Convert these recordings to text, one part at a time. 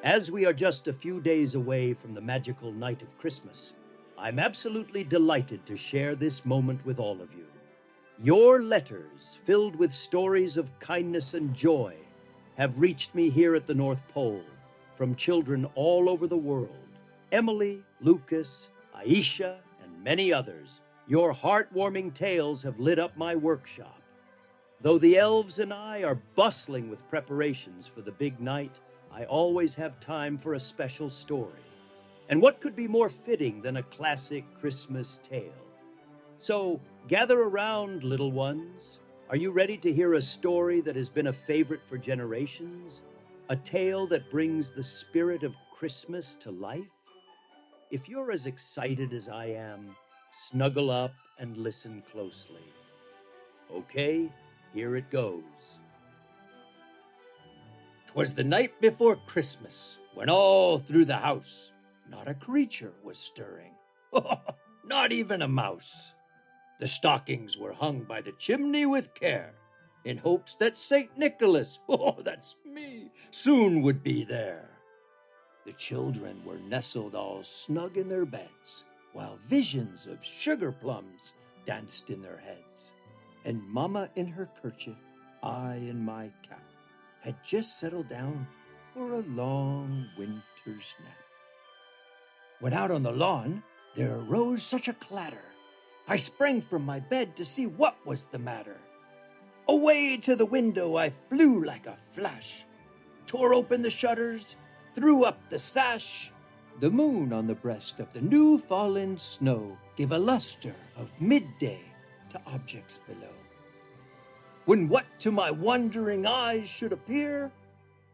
As we are just a few days away from the magical night of Christmas, I'm absolutely delighted to share this moment with all of you. Your letters, filled with stories of kindness and joy, have reached me here at the North Pole from children all over the world. Emily, Lucas, Aisha, and many others, your heartwarming tales have lit up my workshop. Though the elves and I are bustling with preparations for the big night, I always have time for a special story. And what could be more fitting than a classic Christmas tale? So, gather around, little ones. Are you ready to hear a story that has been a favorite for generations? A tale that brings the spirit of Christmas to life? If you're as excited as I am, snuggle up and listen closely. Okay, here it goes. 'Twas the night before Christmas, when all through the house not a creature was stirring, not even a mouse. The stockings were hung by the chimney with care, in hopes that St. Nicholas, that's me, soon would be there. The children were nestled all snug in their beds, while visions of sugar plums danced in their heads. And Mamma in her kerchief, I in my cap, had just settled down for a long winter's nap. When out on the lawn there arose such a clatter, I sprang from my bed to see what was the matter. Away to the window I flew like a flash, tore open the shutters, threw up the sash. The moon on the breast of the new fallen snow gave a luster of midday to objects below. When what to my wondering eyes should appear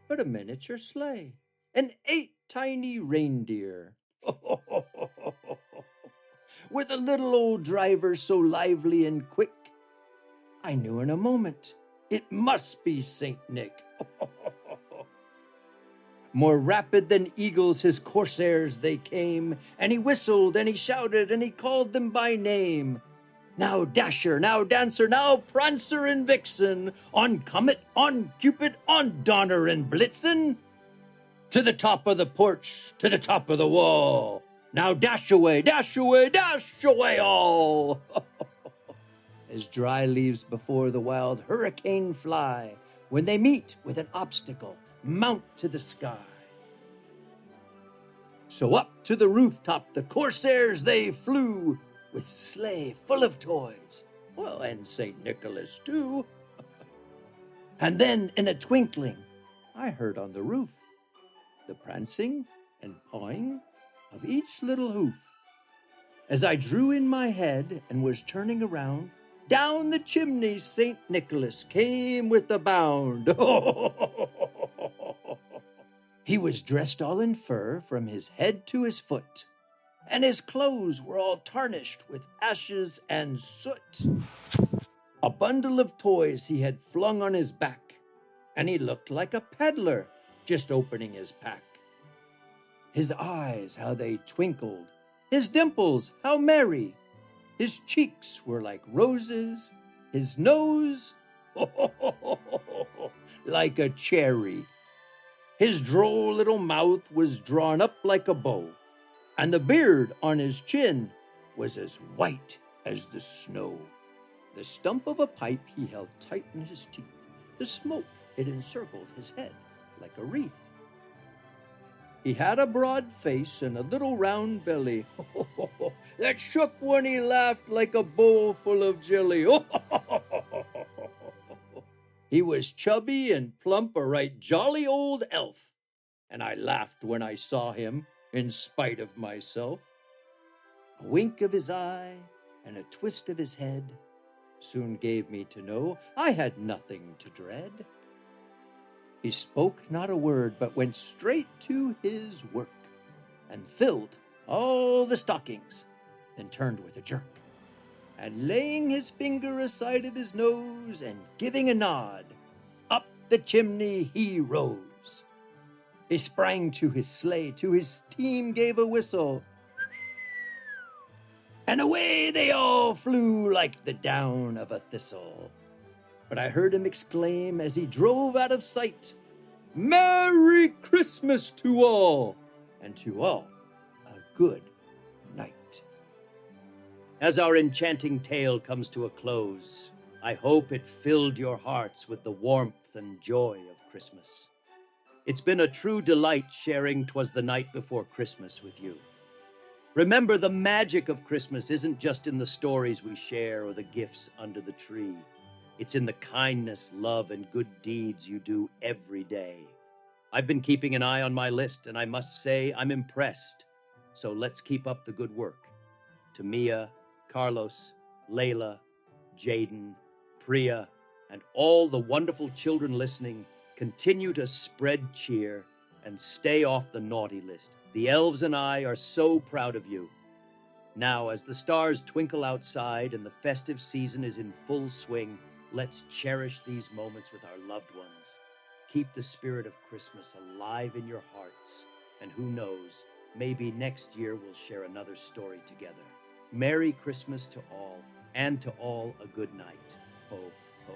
but a miniature sleigh and 8 tiny reindeer. With a little old driver so lively and quick, I knew in a moment it must be Saint Nick. More rapid than eagles his corsairs they came, and he whistled and he shouted and he called them by name. Now Dasher, now Dancer, now Prancer and Vixen, on Comet, on Cupid, on Donner and Blitzen. To the top of the porch, to the top of the wall. Now dash away, dash away, dash away all. As dry leaves before the wild hurricane fly, when they meet with an obstacle, mount to the sky. So up to the rooftop the corsairs they flew, with sleigh full of toys, well, and St. Nicholas too. And then in a twinkling I heard on the roof the prancing and pawing of each little hoof. As I drew in my head and was turning around, down the chimney St. Nicholas came with a bound. He was dressed all in fur from his head to his foot, and his clothes were all tarnished with ashes and soot. A bundle of toys he had flung on his back, and he looked like a peddler just opening his pack. His eyes, how they twinkled, his dimples, how merry. His cheeks were like roses, his nose, like a cherry. His droll little mouth was drawn up like a bow, and the beard on his chin was as white as the snow. The stump of a pipe he held tight in his teeth. The smoke, it encircled his head like a wreath. He had a broad face and a little round belly that shook when he laughed like a bowl full of jelly. He was chubby and plump, a right jolly old elf, and I laughed when I saw him in spite of myself. A wink of his eye and a twist of his head soon gave me to know I had nothing to dread. He spoke not a word, but went straight to his work, and filled all the stockings, then turned with a jerk, and laying his finger aside of his nose, and giving a nod, up the chimney he rose. He sprang to his sleigh, to his team gave a whistle, and away they all flew like the down of a thistle. But I heard him exclaim as he drove out of sight, Merry Christmas to all, and to all a good night. As our enchanting tale comes to a close, I hope it filled your hearts with the warmth and joy of Christmas. It's been a true delight sharing "'Twas the Night Before Christmas" with you. Remember, the magic of Christmas isn't just in the stories we share or the gifts under the tree. It's in the kindness, love, and good deeds you do every day. I've been keeping an eye on my list, and I must say I'm impressed. So let's keep up the good work. To Mia, Carlos, Layla, Jaden, Priya, and all the wonderful children listening, continue to spread cheer and stay off the naughty list. The elves and I are so proud of you. Now, as the stars twinkle outside and the festive season is in full swing, let's cherish these moments with our loved ones. Keep the spirit of Christmas alive in your hearts, and who knows, maybe next year we'll share another story together. Merry Christmas to all, and to all a good night. Ho, ho,